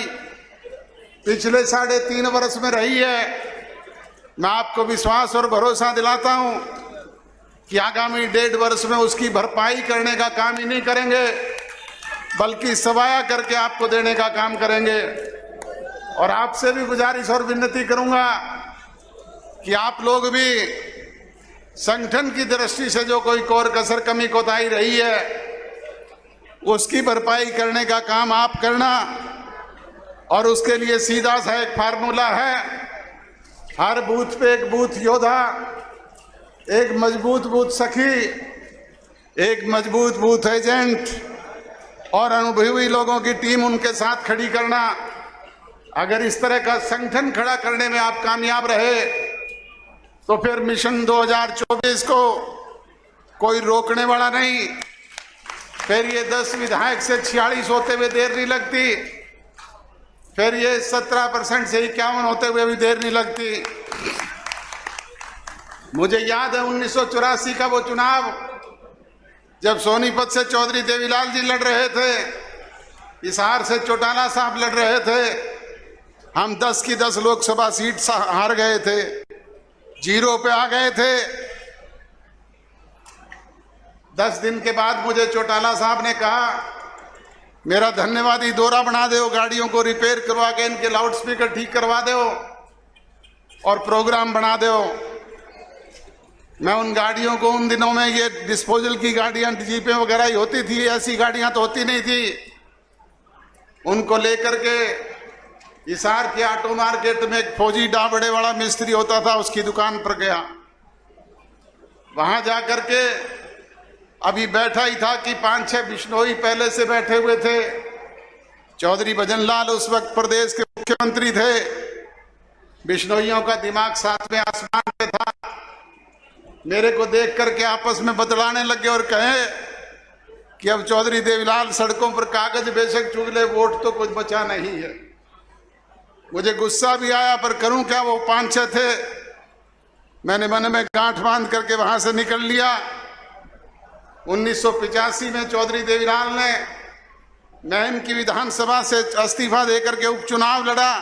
C: पिछले 3.5 वर्ष में रही है, मैं आपको विश्वास और भरोसा दिलाता हूं कि आगामी 1.5 वर्ष में उसकी भरपाई करने का काम ही नहीं करेंगे, बल्कि सवाया करके आपको देने का काम करेंगे। और आपसे भी गुजारिश और विनती करूंगा कि आप लोग भी संगठन की दृष्टि से जो कोई कोर कसर, कमी, कोताही रही है, उसकी भरपाई करने का काम आप करना। और उसके लिए सीधा सा एक फार्मूला है, हर बूथ पे एक बूथ योद्धा, एक मजबूत बूथ सखी, एक मजबूत बूथ एजेंट और अनुभवी लोगों की टीम उनके साथ खड़ी करना। अगर इस तरह का संगठन खड़ा करने में आप कामयाब रहे तो फिर मिशन 2024 को कोई रोकने वाला नहीं। फिर ये 10 विधायक से 46 होते हुए देर नहीं लगती। फिर ये 17% से 51 होते हुए भी देर नहीं लगती। मुझे याद है 1984 का वो चुनाव, जब सोनीपत से चौधरी देवीलाल जी लड़ रहे थे, हिसार से चौटाला साहब लड़ रहे थे, हम 10 की 10 लोकसभा सीट हार गए थे, 0 पे आ गए थे। 10 दिन के बाद मुझे चौटाला साहब ने कहा, मेरा धन्यवादी दौरा बना दो, गाड़ियों को रिपेयर करवा के इनके लाउडस्पीकर ठीक करवा दो और प्रोग्राम बना दो। मैं उन गाड़ियों को, उन दिनों में ये डिस्पोजल की गाड़ियां, जीपें वगैरह ही होती थी, ऐसी गाड़ियां तो होती नहीं थी, उनको लेकर के हिसार के ऑटो मार्केट में एक फौजी डाबड़े वाला मिस्त्री होता था, उसकी दुकान पर गया। वहां जाकर के अभी बैठा ही था कि 5-6 बिश्नोई पहले से बैठे हुए थे। चौधरी भजनलाल उस वक्त प्रदेश के मुख्यमंत्री थे। बिश्नोइयों का दिमाग 7वें आसमान पे था। मेरे को देख करके आपस में बतलाने लगे और कहे कि अब चौधरी देवीलाल सड़कों पर कागज बेशक चुग ले, वोट तो कुछ बचा नहीं है। मुझे गुस्सा भी आया, पर करूं क्या, वो 5-6 थे। मैंने मन में गांठ बांध करके वहां से निकल लिया। 1985 में चौधरी देवीलाल ने नैन की विधानसभा से इस्तीफा देकर के उपचुनाव लड़ा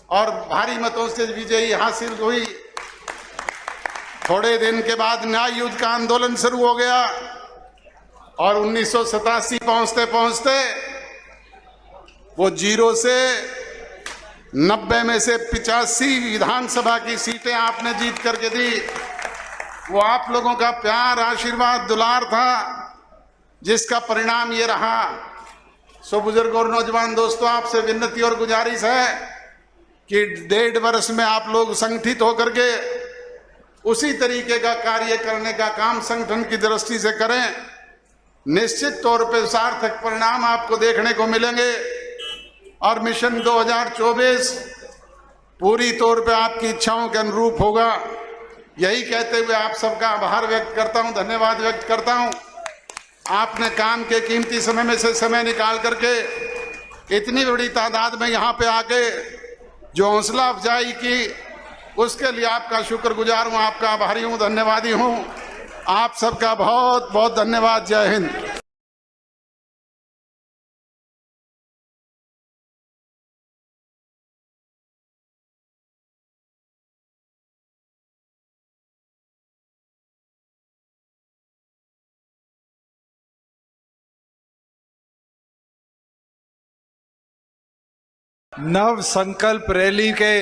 C: और भारी मतों से विजयी हासिल हुई। थोड़े दिन के बाद न्याय युद्ध का आंदोलन शुरू हो गया और 1987 पहुंचते पहुंचते वो 0 से 90 में से 85 विधानसभा की सीटें आपने जीत करके दी। वो आप लोगों का प्यार, आशीर्वाद, दुलार था, जिसका परिणाम ये रहा। सो बुजुर्ग और नौजवान दोस्तों, आपसे विनती और गुजारिश है कि 1.5 वर्ष में आप लोग संगठित होकर के उसी तरीके का कार्य करने का काम संगठन की दृष्टि से करें। निश्चित तौर पर सार्थक परिणाम आपको देखने को मिलेंगे और मिशन 2024 पूरी तौर पे आपकी इच्छाओं के अनुरूप होगा। यही कहते हुए आप सबका आभार व्यक्त करता हूं, धन्यवाद व्यक्त करता हूं। आपने काम के कीमती समय में से समय निकाल करके इतनी बड़ी तादाद में यहाँ पे आके जो हौसला अफजाई की, उसके लिए आपका शुक्रगुजार हूँ, आपका आभारी हूँ, धन्यवादी हूँ। आप सबका बहुत बहुत धन्यवाद। जय हिंद।
A: नव संकल्प रैली के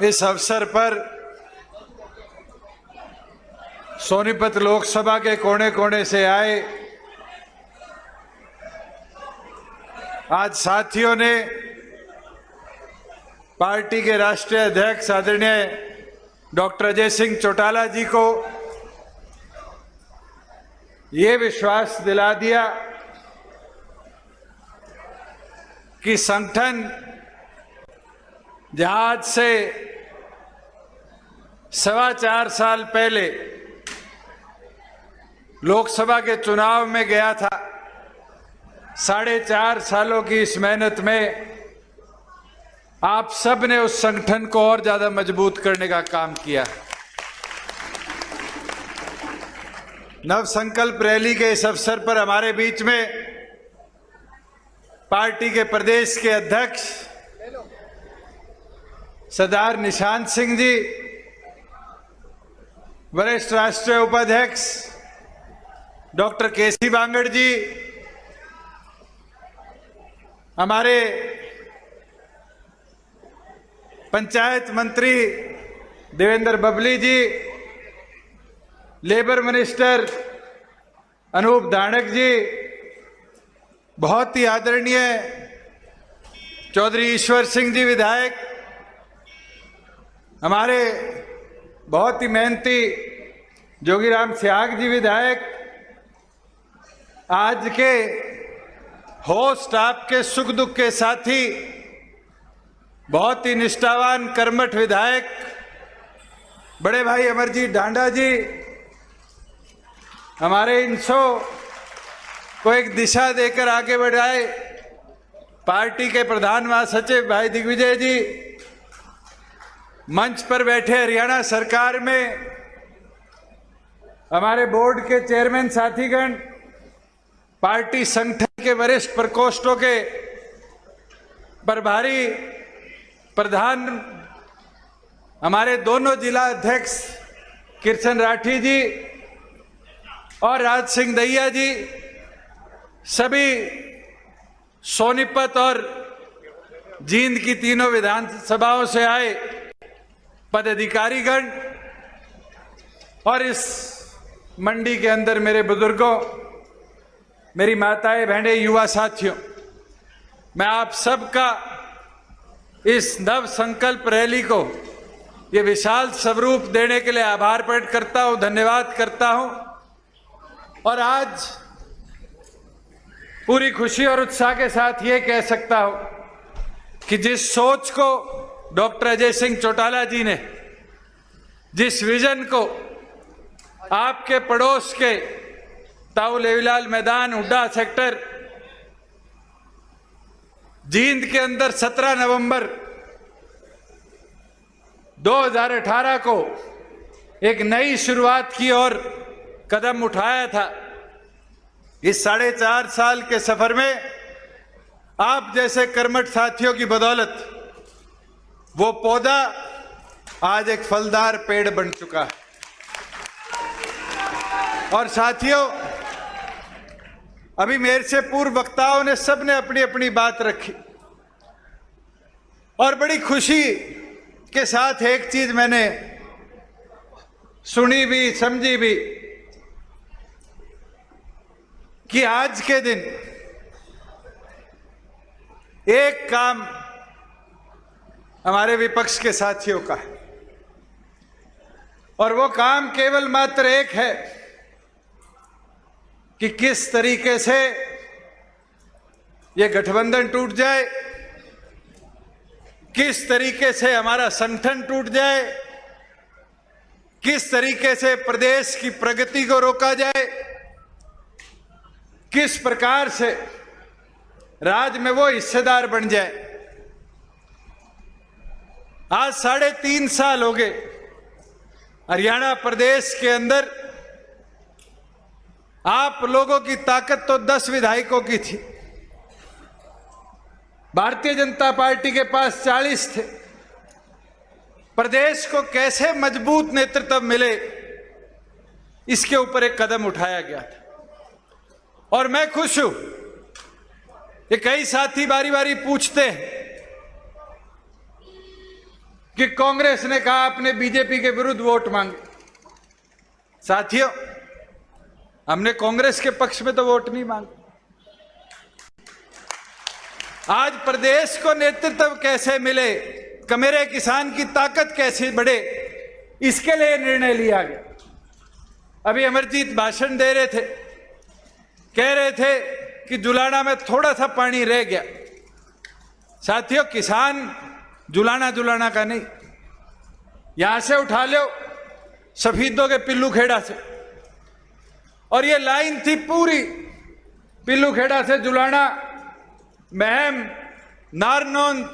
A: इस अवसर पर सोनीपत लोकसभा के कोने कोने से आए आज साथियों ने पार्टी के राष्ट्रीय अध्यक्ष आदरणीय डॉक्टर अजय सिंह चौटाला जी को ये विश्वास दिला दिया कि संगठन जहां आज से 4.25 साल पहले लोकसभा के चुनाव में गया था, 4.5 सालों की इस मेहनत में आप सब ने उस संगठन को और ज्यादा मजबूत करने का काम किया। नव संकल्प रैली के इस अवसर पर हमारे बीच में पार्टी के प्रदेश के अध्यक्ष सरदार निशांत सिंह जी, वरिष्ठ राष्ट्रीय उपाध्यक्ष डॉक्टर केसी बांगड़ जी, हमारे पंचायत मंत्री देवेंद्र बबली जी, लेबर मिनिस्टर अनूप धानक जी, बहुत ही आदरणीय चौधरी ईश्वर सिंह जी विधायक, हमारे बहुत ही मेहनती जोगीराम स्याग जी विधायक, आज के होस्ट आपके सुख दुख के साथी, बहुत ही निष्ठावान कर्मठ विधायक बड़े भाई अमरजीत ढांडा जी, हमारे 100 को एक दिशा देकर आगे बढ़ाए। पार्टी के प्रधान महासचिव भाई दिग्विजय जी, मंच पर बैठे हरियाणा सरकार में हमारे बोर्ड के चेयरमैन साथीगण, पार्टी संगठन के वरिष्ठ प्रकोष्ठों के प्रभारी प्रधान, हमारे दोनों जिला अध्यक्ष किरचन राठी जी और राज सिंह दहिया जी, सभी सोनीपत और जींद की तीनों विधानसभाओं से आए पदाधिकारीगण और इस मंडी के अंदर मेरे बुजुर्गों, मेरी माताएं, बहनें, युवा साथियों, मैं आप सबका इस नव संकल्प रैली को ये विशाल स्वरूप देने के लिए आभार प्रकट करता हूं, धन्यवाद करता हूं। और आज पूरी खुशी और उत्साह के साथ ये कह सकता हूं कि जिस सोच को डॉक्टर अजय सिंह चौटाला जी ने, जिस विजन को आपके पड़ोस के ताऊ लेवीलाल मैदान, हुड्डा सेक्टर, जींद के अंदर 17 नवंबर 2018 को एक नई शुरुआत की और कदम उठाया था, इस 4.5 साल के सफर में आप जैसे कर्मठ साथियों की बदौलत वो पौधा आज एक फलदार पेड़ बन चुका है। और साथियों, अभी मेरे से पूर्व वक्ताओं ने सबने अपनी अपनी बात रखी और बड़ी खुशी के साथ एक चीज मैंने सुनी भी, समझी भी कि आज के दिन एक काम हमारे विपक्ष के साथियों का है और वो काम केवल मात्र एक है कि किस तरीके से ये गठबंधन टूट जाए, किस तरीके से हमारा संगठन टूट जाए, किस तरीके से प्रदेश की प्रगति को रोका जाए, किस प्रकार से राज्य में वो हिस्सेदार बन जाए। आज 3.5 साल हो गए हरियाणा प्रदेश के अंदर आप लोगों की ताकत तो 10 विधायकों की थी, भारतीय जनता पार्टी के पास 40 थे। प्रदेश को कैसे मजबूत नेतृत्व मिले, इसके ऊपर एक कदम उठाया गया था और मैं खुश हूं कि कई साथी बारी बारी पूछते हैं कि कांग्रेस ने कहा आपने बीजेपी के विरुद्ध वोट मांगे। साथियों, हमने कांग्रेस के पक्ष में तो वोट नहीं मांगे। आज प्रदेश को नेतृत्व कैसे मिले, मेरे किसान की ताकत कैसे बढ़े, इसके लिए निर्णय लिया गया। अभी अमरजीत भाषण दे रहे थे, कह रहे थे कि जुलाना में थोड़ा सा पानी रह गया। साथियों, किसान जुलाना का नहीं, यहां से उठा लो सफीदों के पिल्लू खेड़ा से, और ये लाइन थी पूरी पिल्लू खेड़ा से जुलाना, महम, नारनौंद,